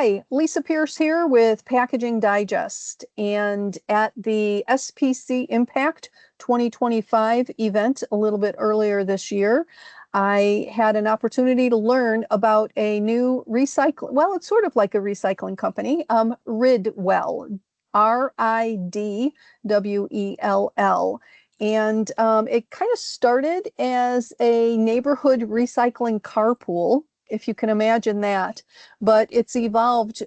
Hi, Lisa Pierce here with Packaging Digest. And at the SPC Impact 2025 event a little bit earlier this year, I had an opportunity to learn about a new well, it's sort of like a recycling company, Ridwell, Ridwell. And it kind of started as a neighborhood recycling carpool, if you can imagine that, but it's evolved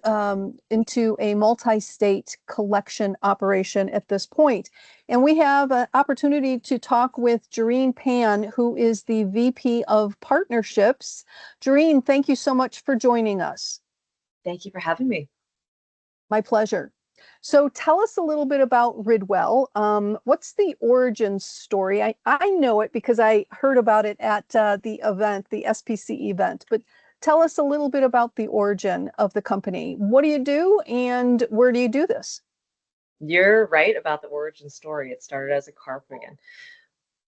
into a multi-state collection operation at this point. And we have an opportunity to talk with Jareen Pan, who is the VP of Partnerships. Jareen, thank you so much for joining us. Thank you for having me. My pleasure. So tell us a little bit about Ridwell. What's the origin story? I know it because I heard about it at the event, the SPC event, but tell us a little bit about the origin of the company. What do you do and where do you do this? You're right about the origin story. It started as a carpool.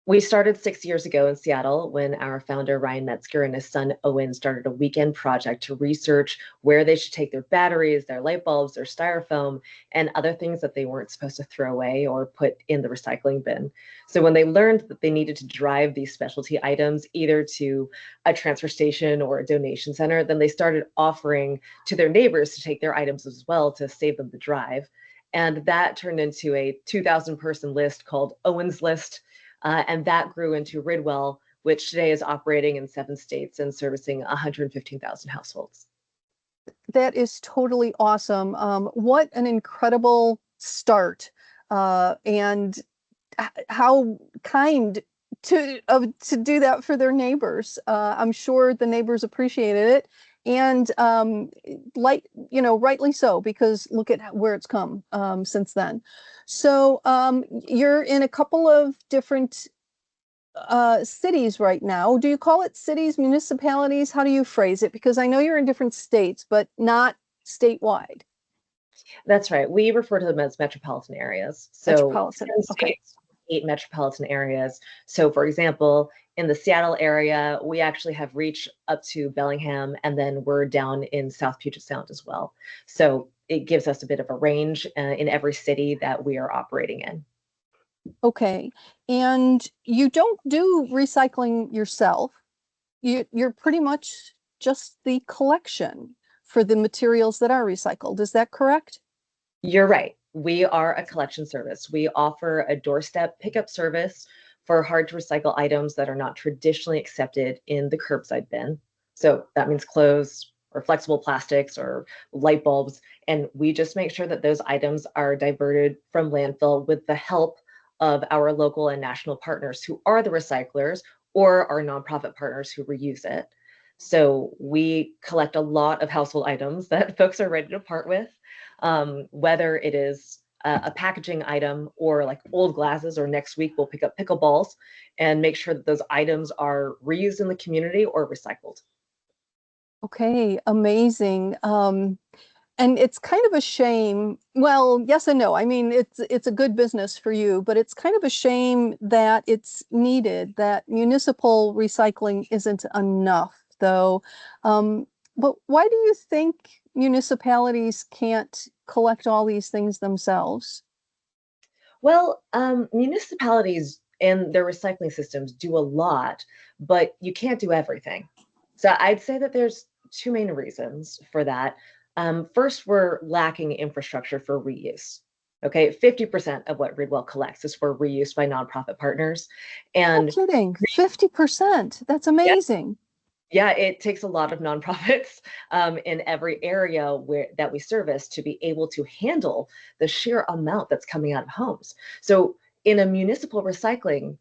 We started 6 years ago in Seattle when our founder, Ryan Metzger, and his son, Owen, started a weekend project to research where they should take their batteries, their light bulbs, their styrofoam, and other things that they weren't supposed to throw away or put in the recycling bin. So when they learned that they needed to drive these specialty items either to a transfer station or a donation center, then they started offering to their neighbors to take their items as well to save them the drive. And that turned into a 2,000 person list called Owen's List. And that grew into Ridwell, which today is operating in 7 states and servicing 115,000 households. That is totally awesome. What an incredible start, and how kind to do that for their neighbors. I'm sure the neighbors appreciated it, and rightly so, because look at where it's come since then. So you're in a couple of different cities right now. Do you call it cities, municipalities? How do you phrase it? Because I know you're in different states, but not statewide. That's right. We refer to them as metropolitan areas. So Metropolitan. 10 Okay. states, 8 metropolitan areas. So for example, in the Seattle area, we actually have reach up to Bellingham, and then we're down in South Puget Sound as well. So it gives us a bit of a range in every city that we are operating in. Okay. And you don't do recycling yourself. You're pretty much just the collection for the materials that are recycled. Is that correct? You're right. We are a collection service. We offer a doorstep pickup service for hard to recycle items that are not traditionally accepted in the curbside bin. So that means clothes or flexible plastics or light bulbs. And we just make sure that those items are diverted from landfill with the help of our local and national partners who are the recyclers or our nonprofit partners who reuse it. So we collect a lot of household items that folks are ready to part with, whether it is a packaging item or like old glasses, or next week we'll pick up pickleballs and make sure that those items are reused in the community or recycled. Okay, amazing. And it's kind of a shame. Well, yes and no. I mean, it's a good business for you, but it's kind of a shame that it's needed, that municipal recycling isn't enough, though. But why do you think municipalities can't collect all these things themselves? Well, municipalities and their recycling systems do a lot, but you can't do everything. So I'd say that there's 2 main reasons for that. First, we're lacking infrastructure for reuse. Okay, 50% of what Ridwell collects is for reuse by nonprofit partners. No And kidding, 50%. That's yeah, amazing. yeah, it takes a lot of nonprofits in every area that we service to be able to handle the sheer amount that's coming out of homes. So in a municipal recycling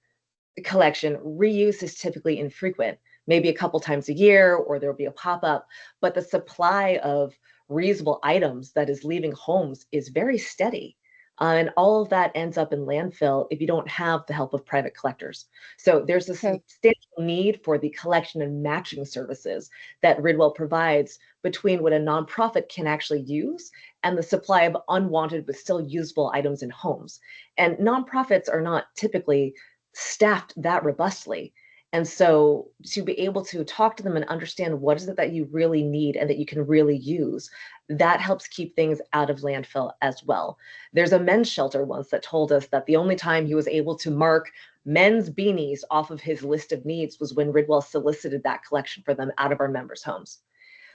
collection, reuse is typically infrequent, maybe a couple times a year, or there'll be a pop-up, but the supply of reusable items that is leaving homes is very steady. And all of that ends up in landfill if you don't have the help of private collectors. So there's a Okay. substantial need for the collection and matching services that Ridwell provides between what a nonprofit can actually use and the supply of unwanted but still usable items in homes. And nonprofits are not typically staffed that robustly. And so to be able to talk to them and understand what is it that you really need and that you can really use, that helps keep things out of landfill as well. There's a men's shelter once that told us that the only time he was able to mark men's beanies off of his list of needs was when Ridwell solicited that collection for them out of our members' homes.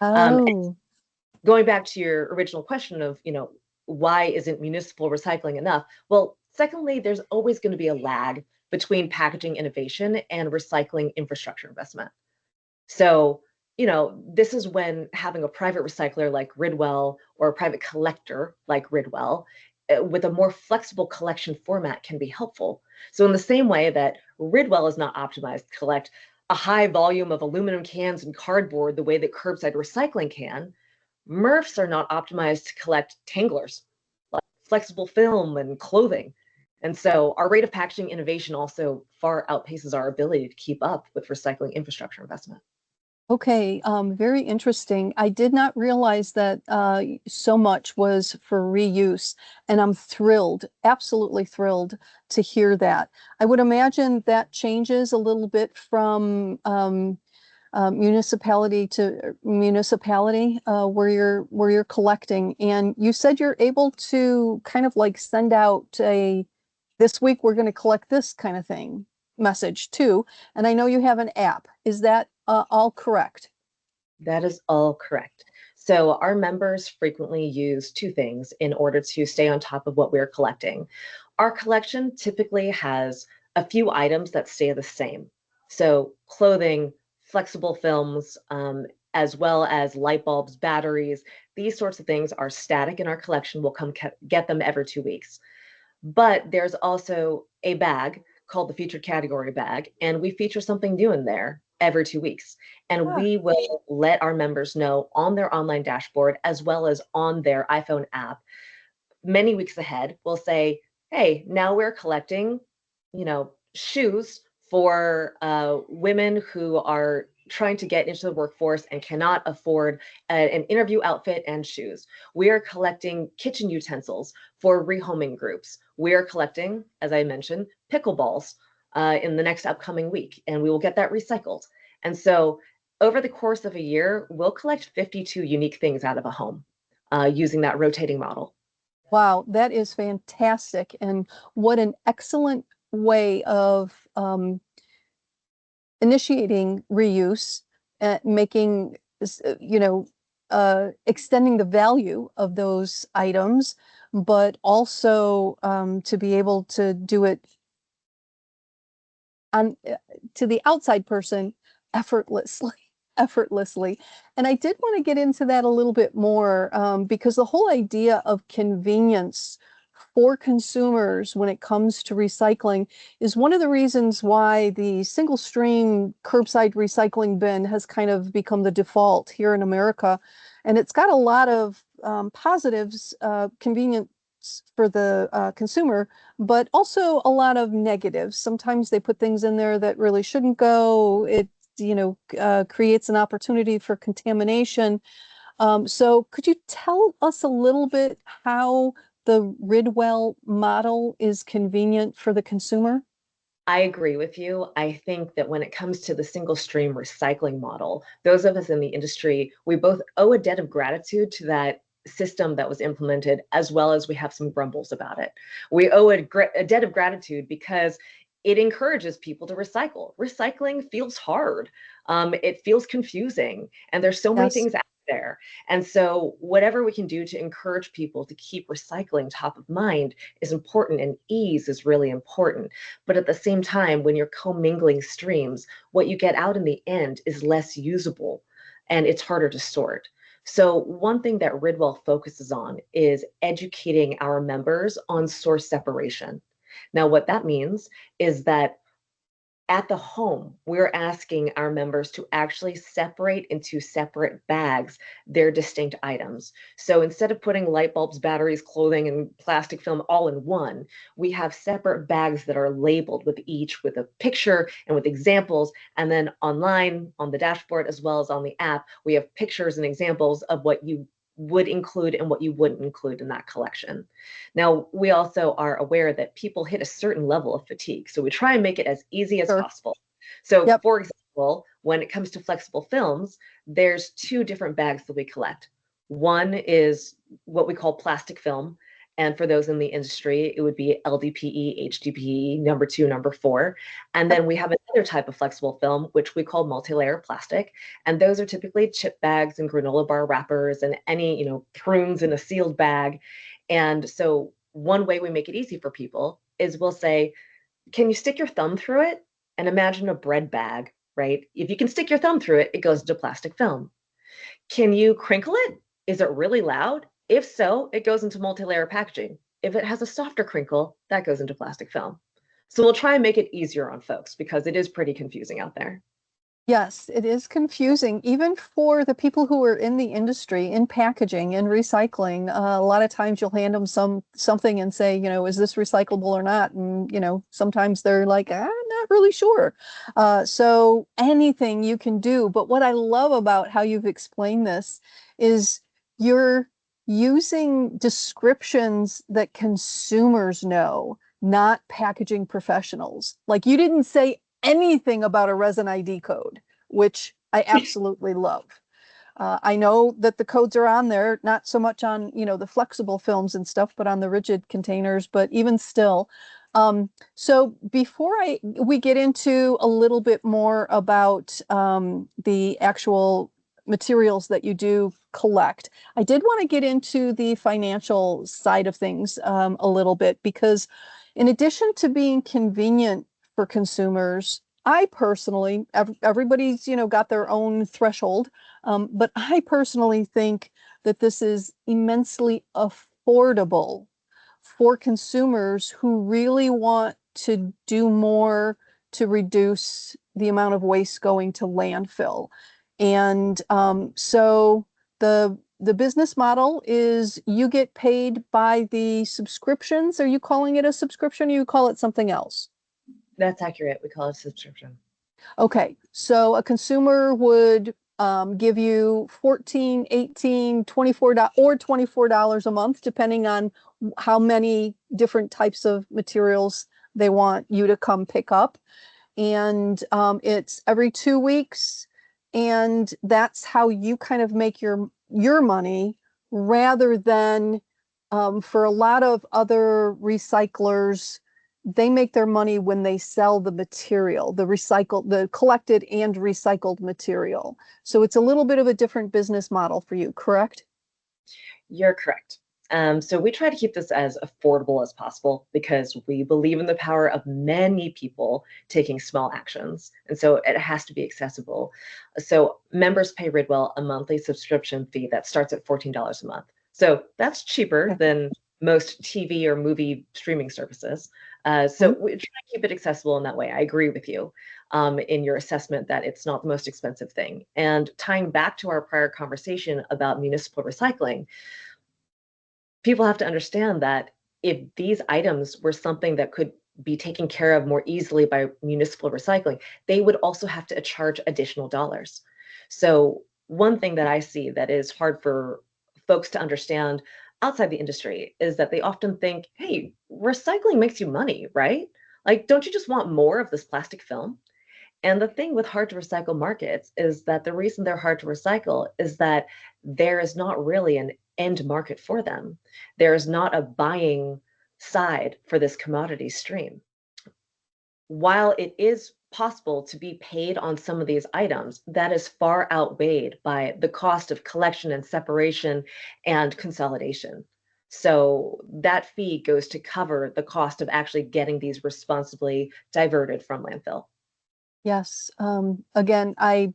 Oh, Going back to your original question of, why isn't municipal recycling enough? Well, secondly, there's always going to be a lag between packaging innovation and recycling infrastructure investment. So, this is when having a private recycler like Ridwell or a private collector like Ridwell with a more flexible collection format can be helpful. So, in the same way that Ridwell is not optimized to collect a high volume of aluminum cans and cardboard the way that curbside recycling can, MRFs are not optimized to collect tanglers, like flexible film and clothing. And so our rate of packaging innovation also far outpaces our ability to keep up with recycling infrastructure investment. okay. Very interesting. I did not realize that so much was for reuse, and I'm thrilled, absolutely thrilled to hear that. I would imagine that changes a little bit from municipality to municipality where you're collecting. And you said you're able to kind of like send out a this week we're going to collect this kind of thing message too. And I know you have an app. Is that all correct? That is all correct. So our members frequently use two things in order to stay on top of what we're collecting. Our collection typically has a few items that stay the same. So clothing, flexible films, as well as light bulbs, batteries, these sorts of things are static in our collection. We'll come get them every 2 weeks. But there's also a bag called the featured category bag, and we feature something new in there every 2 weeks. And Ah, we will let our members know on their online dashboard as well as on their iPhone app many weeks ahead. We'll say, hey, now we're collecting, shoes for women who are trying to get into the workforce and cannot afford an interview outfit and shoes. We are collecting kitchen utensils for rehoming groups. We are collecting, as I mentioned, pickleballs in the next upcoming week, and we will get that recycled. And so over the course of a year, we'll collect 52 unique things out of a home using that rotating model. wow, that is fantastic. And what an excellent way of initiating reuse, making, extending the value of those items, but also to be able to do it on to the outside person effortlessly. Effortlessly. And I did want to get into that a little bit more because the whole idea of convenience for consumers when it comes to recycling is one of the reasons why the single stream curbside recycling bin has kind of become the default here in America. And it's got a lot of positives, convenience for the consumer, but also a lot of negatives. Sometimes they put things in there that really shouldn't go. It creates an opportunity for contamination. So could you tell us a little bit how the Ridwell model is convenient for the consumer? I agree with you. I think that when it comes to the single stream recycling model, those of us in the industry, we both owe a debt of gratitude to that system that was implemented, as well as we have some grumbles about it. We owe a debt of gratitude because it encourages people to recycle. Recycling feels hard. It feels confusing, and there's so many Yes. things out there. And so, whatever we can do to encourage people to keep recycling top of mind is important, and ease is really important. But at the same time, when you're commingling streams, what you get out in the end is less usable and it's harder to sort. So, one thing that Ridwell focuses on is educating our members on source separation. Now, what that means is that at the home, we're asking our members to actually separate into separate bags their distinct items. So instead of putting light bulbs, batteries, clothing, and plastic film all in one, we have separate bags that are labeled with each with a picture and with examples. And then online on the dashboard, as well as on the app, we have pictures and examples of what you would include and what you wouldn't include in that collection. Now, we also are aware that people hit a certain level of fatigue, so we try and make it as easy as Sure. possible. So, Yep. for example, when it comes to flexible films, there's two different bags that we collect. One is what we call plastic film. And for those in the industry, it would be LDPE, HDPE, number two, number four. And Yep. then we have another type of flexible film, which we call multi-layer plastic. And those are typically chip bags and granola bar wrappers and any, prunes in a sealed bag. And so one way we make it easy for people is we'll say, can you stick your thumb through it? And imagine a bread bag, right? If you can stick your thumb through it, it goes into plastic film. Can you crinkle it? Is it really loud? If so, it goes into multi-layer packaging. If it has a softer crinkle, that goes into plastic film. So we'll try and make it easier on folks because it is pretty confusing out there. Yes, it is confusing, even for the people who are in the industry, in packaging and recycling. A lot of times you'll hand them something and say, is this recyclable or not? And sometimes they're like, I'm not really sure. So anything you can do. But what I love about how you've explained this is you're using descriptions that consumers know, not packaging professionals. Like you didn't say anything about a resin ID code, which I absolutely love. I know that the codes are on there, not so much on, the flexible films and stuff, but on the rigid containers, but even still. So before we get into a little bit more about the actual materials that you do collect, I did want to get into the financial side of things a little bit, because in addition to being convenient for consumers, I personally, everybody's, got their own threshold, but I personally think that this is immensely affordable for consumers who really want to do more to reduce the amount of waste going to landfill. And so the business model is you get paid by the subscriptions. Are you calling it a subscription or you call it something else? That's accurate. We call it subscription. Okay, so a consumer would give you 14, 18, 24 or $24 a month, depending on how many different types of materials they want you to come pick up. And it's every 2 weeks, and that's how you kind of make your money, rather than for a lot of other recyclers, they make their money when they sell the material, the collected and recycled material. So it's a little bit of a different business model for you, correct? You're correct. So we try to keep this as affordable as possible because we believe in the power of many people taking small actions. And so it has to be accessible. So members pay Ridwell a monthly subscription fee that starts at $14 a month. So that's cheaper than most TV or movie streaming services. So we try to keep it accessible in that way. I agree with you in your assessment that it's not the most expensive thing. And tying back to our prior conversation about municipal recycling, people have to understand that if these items were something that could be taken care of more easily by municipal recycling, they would also have to charge additional dollars. So, one thing that I see that is hard for folks to understand outside the industry is that they often think, hey, recycling makes you money, right? Like, don't you just want more of this plastic film? And the thing with hard to recycle markets is that the reason they're hard to recycle is that there is not really an end market for them. There is not a buying side for this commodity stream. While it is possible to be paid on some of these items, that is far outweighed by the cost of collection and separation and consolidation. So that fee goes to cover the cost of actually getting these responsibly diverted from landfill. Yes. Again, I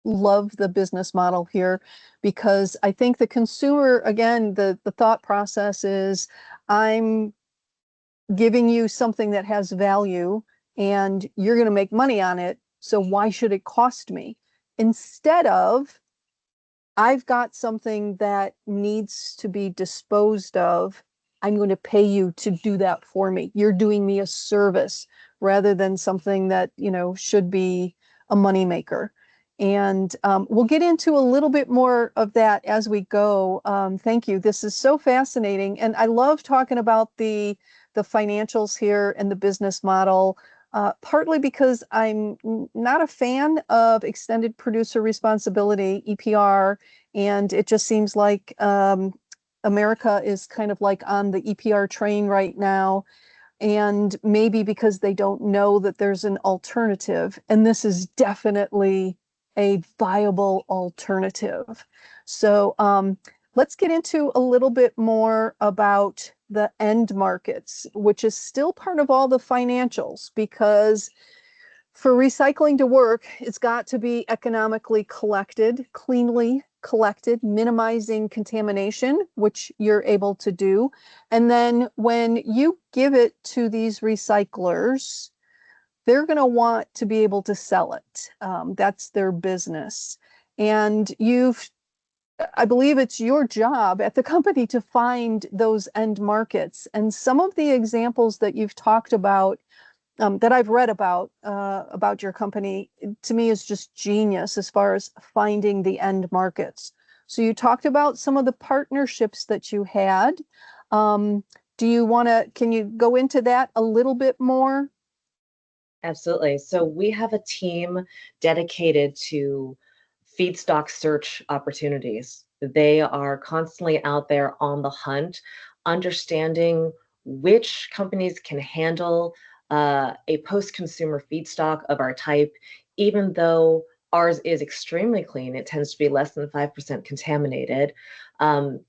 love the business model here, because I think the consumer, again, the thought process is, I'm giving you something that has value and you're going to make money on it. So why should it cost me? Instead of, I've got something that needs to be disposed of. I'm going to pay you to do that for me. You're doing me a service rather than something that, should be a moneymaker. And we'll get into a little bit more of that as we go. Thank you. This is so fascinating. And I love talking about the financials here and the business model. partly because I'm not a fan of extended producer responsibility, EPR, and it just seems like America is kind of like on the EPR train right now, and maybe because they don't know that there's an alternative, and this is definitely a viable alternative. So let's get into a little bit more about the end markets, which is still part of all the financials, because for recycling to work, it's got to be economically collected, cleanly collected, minimizing contamination, which you're able to do. And then when you give it to these recyclers, they're going to want to be able to sell it. That's their business. And I believe it's your job at the company to find those end markets. And some of the examples that you've talked about, that I've read about your company, to me is just genius as far as finding the end markets. So you talked about some of the partnerships that you had. Can you go into that a little bit more? Absolutely. So we have a team dedicated to feedstock search opportunities. They are constantly out there on the hunt, understanding which companies can handle a post-consumer feedstock of our type, even though ours is extremely clean. It tends to be less than 5% contaminated.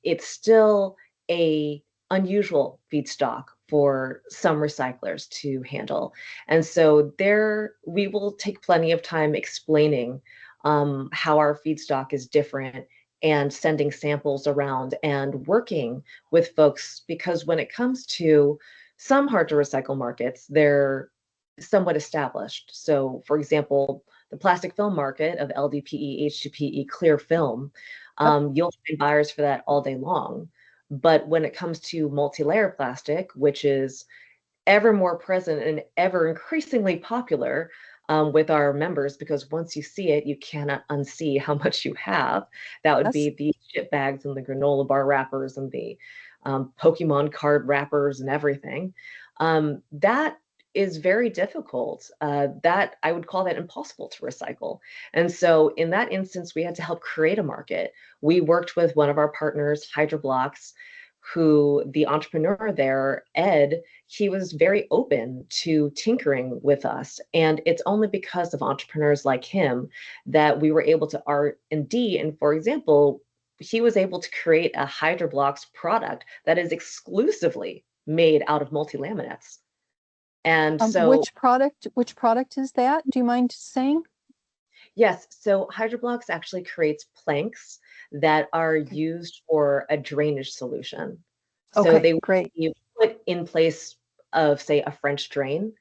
It's still a unusual feedstock for some recyclers to handle. And so there we will take plenty of time explaining how our feedstock is different and sending samples around and working with folks, because when it comes to some hard to recycle markets, they're somewhat established. So for example, the plastic film market of LDPE, H2PE clear film, Yep. you'll find buyers for that all day long. But when it comes to multi-layer plastic, which is ever more present and ever increasingly popular with our members, because once you see it, you cannot unsee how much you have. That would Yes. be the chip bags and the granola bar wrappers and the Pokemon card wrappers and everything. That is very difficult. That I would call that impossible to recycle. And so in that instance, we had to help create a market. We worked with one of our partners, Hydroblocks, who the entrepreneur there, Ed, he was very open to tinkering with us. And it's only because of entrepreneurs like him that we were able to R&D. And for example, he was able to create a Hydroblocks product that is exclusively made out of multi-laminates. And so, Which product is that? Do you mind saying? yes, so Hydroblocks actually creates planks that are Okay. used for a drainage solution. So Okay, they would great. be put in place of, say, a French drain.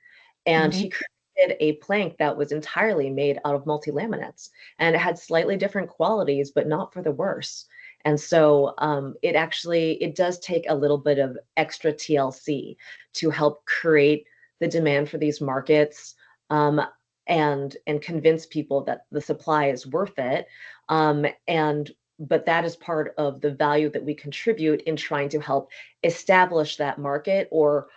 And Mhm. he created a plank that was entirely made out of multi-laminates. And it had slightly different qualities, but not for the worse. And so it does take a little bit of extra TLC to help create the demand for these markets, um, and convince people that the supply is worth it. And but that is part of the value that we contribute in trying to help establish that market, or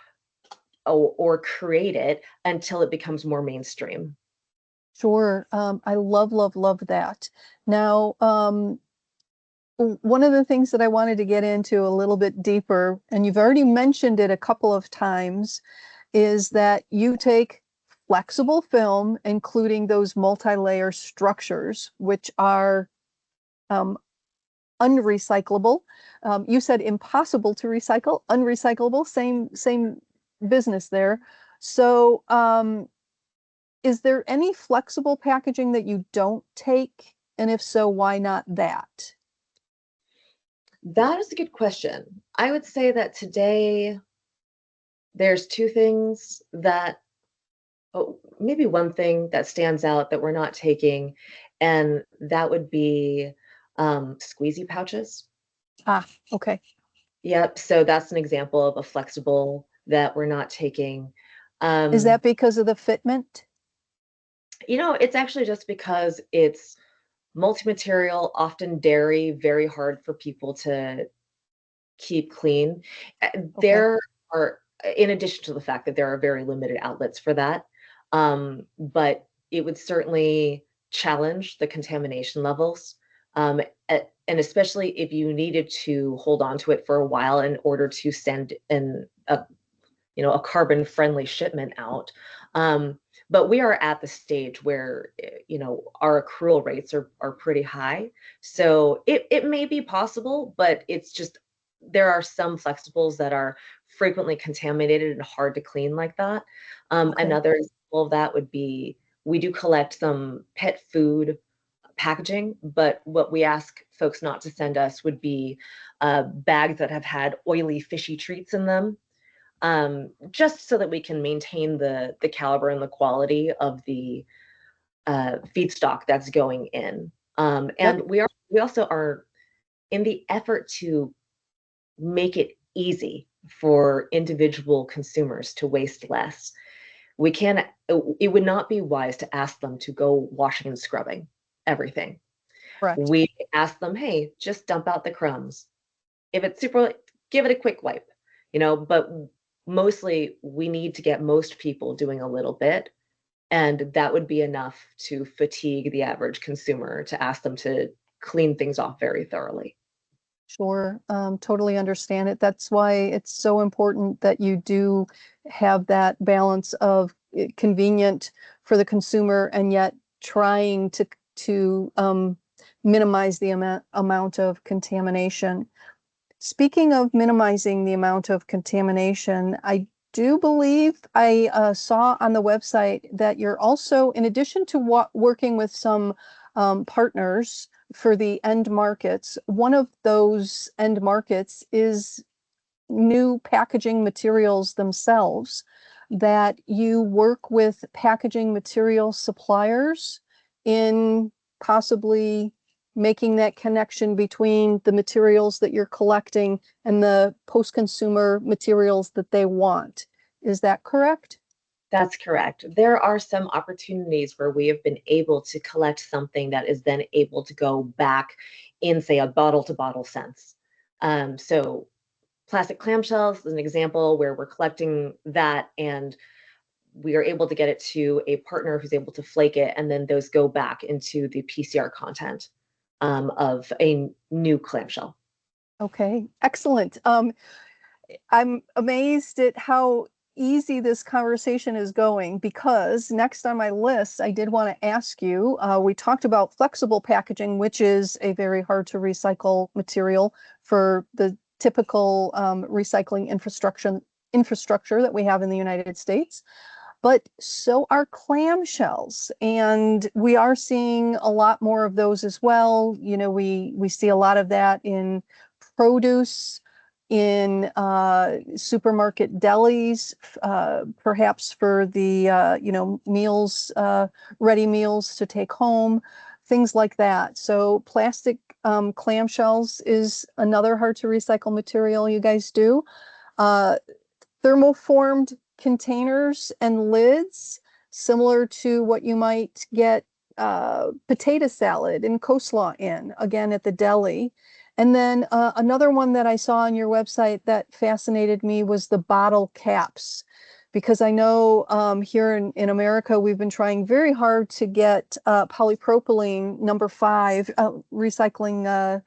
create it until it becomes more mainstream. Sure. I love, love, love that. Now, one of the things that I wanted to get into a little bit deeper, and you've already mentioned it a couple of times, is that you take flexible film, including those multi-layer structures, which are um, unrecyclable. You said impossible to recycle, unrecyclable, same business there. So, is there any flexible packaging that you don't take? And if so, why not that? That is a good question. I would say that today there's two things that, oh, maybe one thing that stands out that we're not taking, and that would be squeezy pouches. Ah, okay. Yep. So that's an example of a flexible that we're not taking. Is Um, that because of the fitment? it's actually just because it's multi-material, often dairy, very hard for people to keep clean. Okay. There are, in addition to the fact that there are very limited outlets for that, But it would certainly challenge the contamination levels. And especially if you needed to hold on to it for a while in order to send a carbon friendly shipment out. Um, but we are at the stage where our accrual rates are pretty high. So it may be possible, but it's just there are some flexibles that are frequently contaminated and hard to clean like that. Okay. Another example of that would be we do collect some pet food packaging, but what we ask folks not to send us would be bags that have had oily, fishy treats in them, just so that we can maintain the caliber and the quality of the feedstock that's going in. Yep. And we also are in the effort to make it easy for individual consumers to waste less. We can It would not be wise to ask them to go washing and scrubbing everything. Correct. We ask them, hey, just dump out the crumbs. If it's super, give it a quick wipe, but mostly we need to get most people doing a little bit. And that would be enough to fatigue the average consumer to ask them to clean things off very thoroughly. Sure. Totally understand it. That's why it's so important that you do have that balance of convenient for the consumer and yet trying to minimize the amount of contamination. Speaking of minimizing the amount of contamination, I do believe I saw on the website that you're also, in addition to working with some partners for the end markets, one of those end markets is new packaging materials themselves, that you work with packaging material suppliers in possibly making that connection between the materials that you're collecting and the post-consumer materials that they want. Is that correct? That's correct. There are some opportunities where we have been able to collect something that is then able to go back in, say, a bottle to bottle sense. So plastic clamshells is an example where we're collecting that and we are able to get it to a partner who's able to flake it, and then those go back into the PCR content of a new clamshell. Okay, excellent. I'm amazed at how easy this conversation is going, because next on my list, I did want to ask you, we talked about flexible packaging, which is a very hard to recycle material for the typical recycling infrastructure that we have in the United States. But so are clamshells, and we are seeing a lot more of those as well. We see a lot of that in produce, in supermarket delis, perhaps for the meals, ready meals to take home, things like that. So plastic clamshells is another hard to recycle material you guys do. Uh, Thermoformed containers and lids, similar to what you might get potato salad and coleslaw in, again at the deli. And then another one that I saw on your website that fascinated me was the bottle caps, because I know here in America, we've been trying very hard to get polypropylene number 5, recycling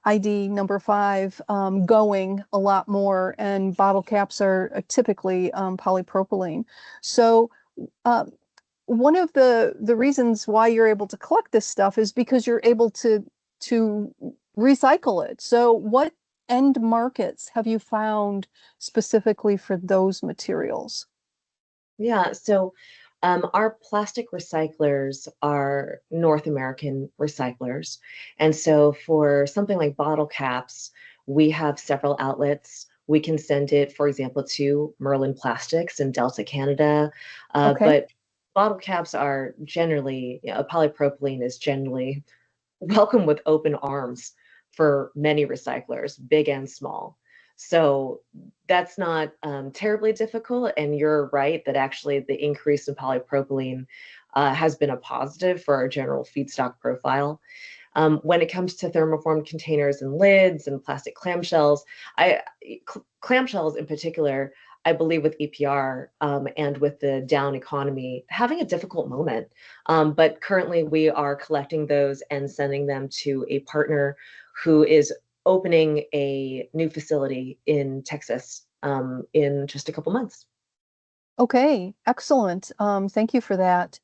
ID number 5 going a lot more, and bottle caps are typically polypropylene. So uh, one of the reasons why you're able to collect this stuff is because you're able to recycle it. So what end markets have you found specifically for those materials? Yeah, so our plastic recyclers are North American recyclers. And so for something like bottle caps, we have several outlets. We can send it, for example, to Merlin Plastics in Delta, Canada. Okay. But bottle caps are generally, polypropylene is generally welcome with open arms for many recyclers, big and small. So that's not terribly difficult. And you're right that actually the increase in polypropylene has been a positive for our general feedstock profile. When it comes to thermoformed containers and lids and plastic clamshells, clamshells in particular, I believe with EPR and with the down economy having a difficult moment. But currently, we are collecting those and sending them to a partner who is opening a new facility in Texas in just a couple months. Okay, excellent. Thank you for that.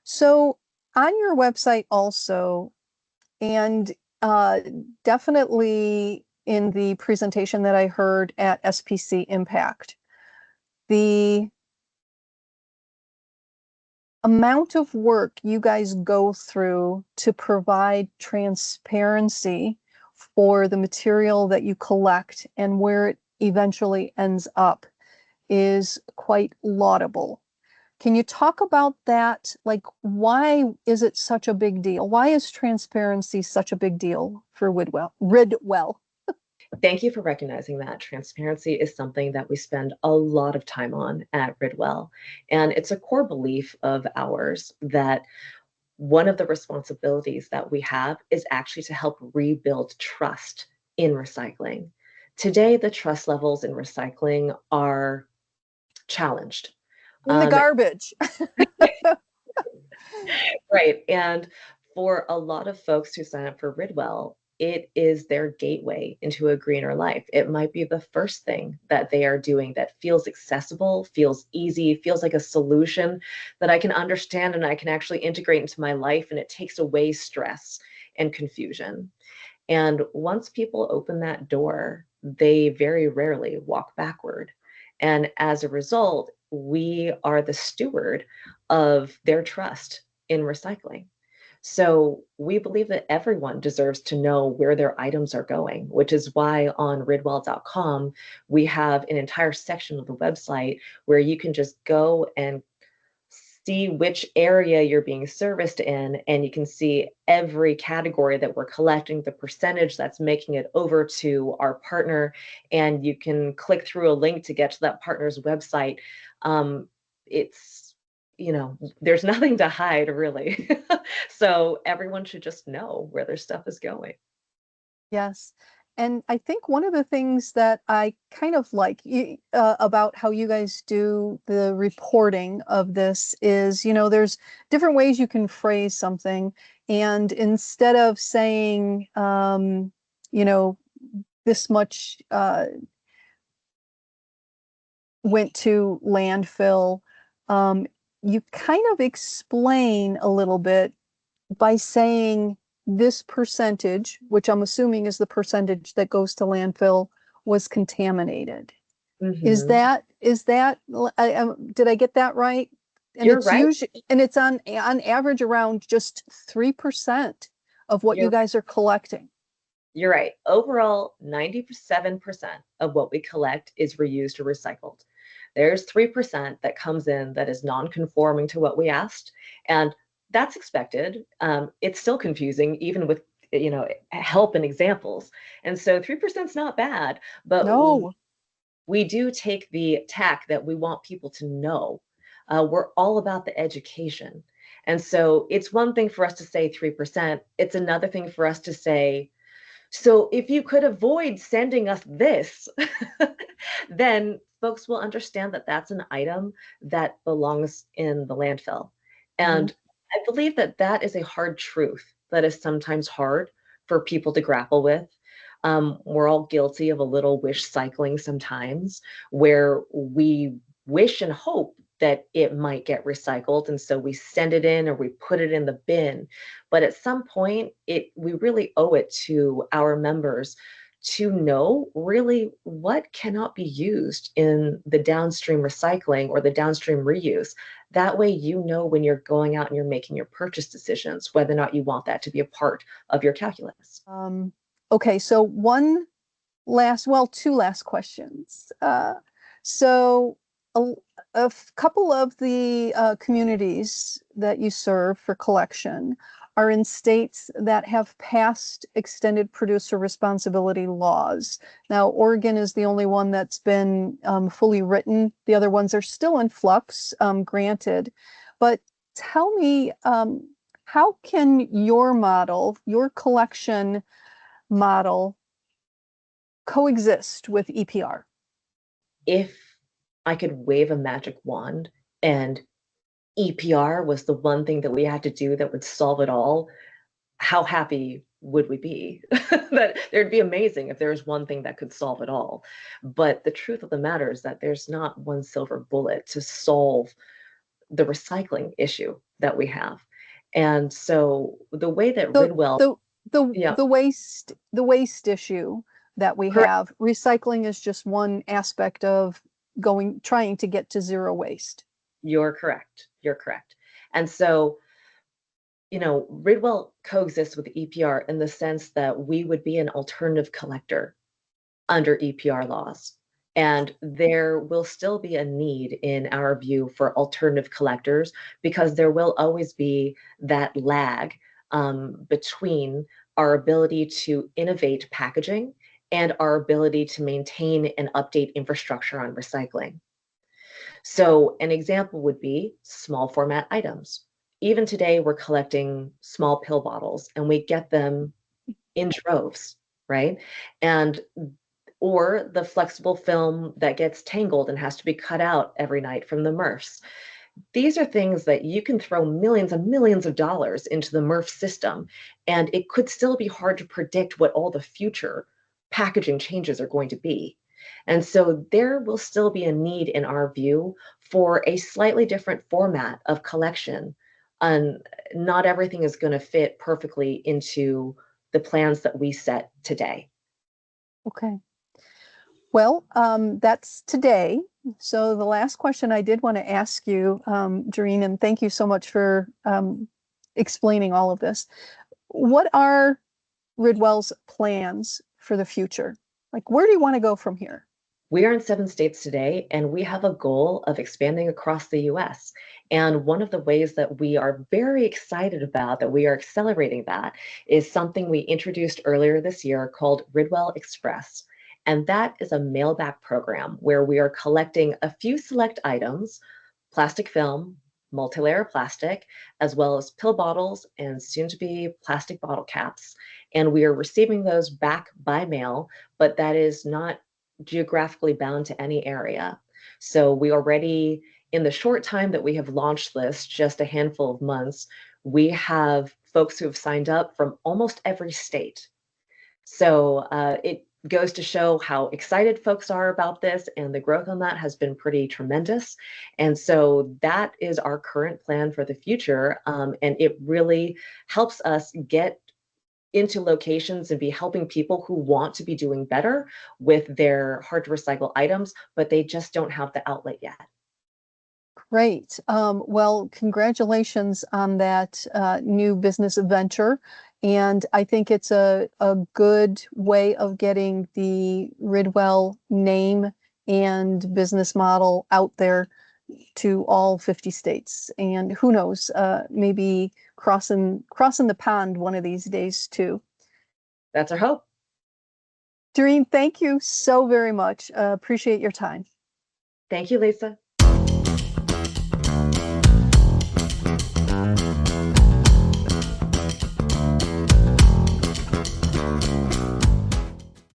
So on your website also, and uh, definitely in the presentation that I heard at SPC Impact, the amount of work you guys go through to provide transparency for the material that you collect and where it eventually ends up is quite laudable. Can you talk about that? Like, why is it such a big deal? Why is transparency such a big deal for Ridwell? Thank you for recognizing that. Transparency is something that we spend a lot of time on at Ridwell. And it's a core belief of ours that one of the responsibilities that we have is actually to help rebuild trust in recycling. Today, the trust levels in recycling are challenged. In the Um, garbage. right. And for a lot of folks who sign up for Ridwell, it is their gateway into a greener life. It might be the first thing that they are doing that feels accessible, feels easy, feels like a solution that I can understand and I can actually integrate into my life, and it takes away stress and confusion. And once people open that door, they very rarely walk backward. And as a result, we are the steward of their trust in recycling. So we believe that everyone deserves to know where their items are going, which is why on ridwell.com, we have an entire section of the website where you can just go and see which area you're being serviced in, and you can see every category that we're collecting, the percentage that's making it over to our partner, and you can click through a link to get to that partner's website. It's, there's nothing to hide really. So everyone should just know where their stuff is going. Yes. And I think one of the things that I kind of like about how you guys do the reporting of this is, there's different ways you can phrase something. And instead of saying, you know, this much went to landfill, um, you kind of explain a little bit by saying this percentage, which I'm assuming is the percentage that goes to landfill, was contaminated. Hmm. Is that did I get that right? And You're it's right. usually and it's on average around just 3% of what you You're guys are collecting. You're right. Overall, 97% of what we collect is reused or recycled. There's 3% that comes in that is non-conforming to what we asked, and that's expected. It's still confusing, even with help and examples. And so 3% is not bad, but No. we do take the tack that we want people to know. We're all about the education. And so it's one thing for us to say 3%. It's another thing for us to say, so if you could avoid sending us this, then folks will understand that that's an item that belongs in the landfill. Mhm. And I believe that that is a hard truth that is sometimes hard for people to grapple with. We're all guilty of a little wish cycling sometimes, where we wish and hope that it might get recycled. And so we send it in or we put it in the bin. But at some point, we really owe it to our members to know really what cannot be used in the downstream recycling or the downstream reuse. That way, you know when you're going out and you're making your purchase decisions, whether or not you want that to be a part of your calculus. Okay, so two last questions. So a, a couple of the communities that you serve for collection are in states that have passed extended producer responsibility laws. Now, Oregon is the only one that's been fully written. The other ones are still in flux, granted. But tell me, how can your model, your collection model, coexist with EPR? If I could wave a magic wand and EPR was the one thing that we had to do that would solve it all, how happy would we be? That there'd be amazing if there was one thing that could solve it all. But the truth of the matter is that there's not one silver bullet to solve the recycling issue that we have. And so the way that The Ridwell, the the yeah, the waste issue that we correct, have, recycling is just one aspect of trying to get to zero waste. you're correct. You're correct. And so, Ridwell coexists with EPR in the sense that we would be an alternative collector under EPR laws. And there will still be a need, in our view, for alternative collectors because there will always be that lag between our ability to innovate packaging and our ability to maintain and update infrastructure on recycling. So, an example would be small format items. Even today, we're collecting small pill bottles and we get them in droves, right? And or the flexible film that gets tangled and has to be cut out every night from the MRFs. These are things that you can throw millions and millions of dollars into the MRF system, and it could still be hard to predict what all the future packaging changes are going to be. And so there will still be a need, in our view, for a slightly different format of collection. And not everything is going to fit perfectly into the plans that we set today. Okay. Well, that's today. So the last question I did want to ask you, Doreen, and thank you so much for explaining all of this. What are Ridwell's plans for the future? Like, where do you want to go from here? We are in 7 states today, and we have a goal of expanding across the US. And one of the ways that we are very excited about that we are accelerating that is something we introduced earlier this year called Ridwell Express. And that is a mail back program where we are collecting a few select items, plastic film, multi-layer plastic, as well as pill bottles and soon to be plastic bottle caps. And we are receiving those back by mail, but that is not geographically bound to any area. So we already, in the short time that we have launched this, just a handful of months, we have folks who have signed up from almost every state. So it goes to show how excited folks are about this, and the growth on that has been pretty tremendous. And so that is our current plan for the future. And it really helps us get into locations and be helping people who want to be doing better with their hard to recycle items, but they just don't have the outlet yet. Great. Well, congratulations on that new business venture. And I think it's a good way of getting the Ridwell name and business model out there to all 50 states. And who knows, maybe crossing the pond one of these days too. That's our hope. Doreen, thank you so very much. Appreciate your time. Thank you, Lisa.